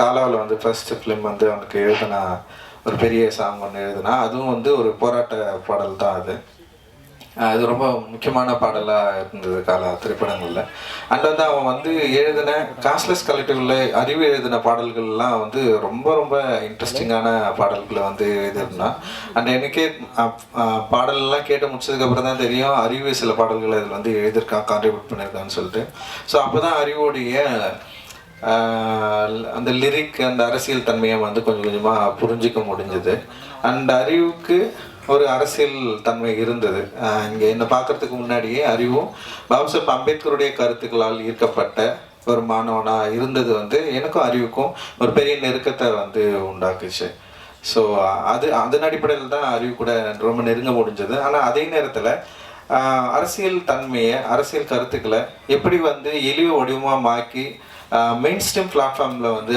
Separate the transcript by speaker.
Speaker 1: காலாவில் வந்து first film வந்து அவனுக்கு எழுதினா ஒரு பெரிய சாங் ஒன்று எழுதுனா, அதுவும் வந்து ஒரு போராட்ட பாடல் தான் அது. அது ரொம்ப முக்கியமான பாடலாக இருந்தது காலா திரைப்படங்களில். அண்ட் வந்து அவன் வந்து எழுதின காஸ்ட்லெஸ் கலெக்டிவ்ல அறிவு எழுதின பாடல்கள்லாம் வந்து ரொம்ப ரொம்ப இன்ட்ரெஸ்டிங்கான பாடல்களை வந்து எழுதியிருந்தான். அண்ட் எனக்கே பாடல்லாம் கேட்டு முடிச்சதுக்கப்புறம் தான் தெரியும் அறிவு சில பாடல்களை இதில் வந்து எழுதியிருக்கான், கான்ட்ரிபியூட் பண்ணியிருக்கான்னு சொல்லிட்டு. ஸோ அப்போ தான் அறிவுடைய அந்த லிரிக் அந்த அரசியல் தன்மையை வந்து கொஞ்சம் கொஞ்சமாக புரிஞ்சிக்க முடிஞ்சது. அண்ட் அறிவுக்கு ஒரு அரசியல் தன்மை இருந்தது. இங்கே என்னை பார்க்குறதுக்கு முன்னாடியே அறிவும் பாபாசாஹேப் அம்பேத்கருடைய கருத்துக்களால் ஈர்க்கப்பட்ட ஒரு மாணவனாக இருந்தது வந்து எனக்கும் அறிவுக்கும் ஒரு பெரிய நெருக்கத்தை வந்து உண்டாக்குச்சு. ஸோ அதன் அடிப்படையில் தான் அறிவு கூட ரொம்ப நெருங்க முடிஞ்சது. ஆனால் அதே நேரத்தில் அரசியல் தன்மையை அரசியல் கருத்துக்களை எப்படி வந்து எளிய வடிவமாக மாக்கி மெயின் ஸ்ட்ரீம் பிளாட்ஃபார்மில் வந்து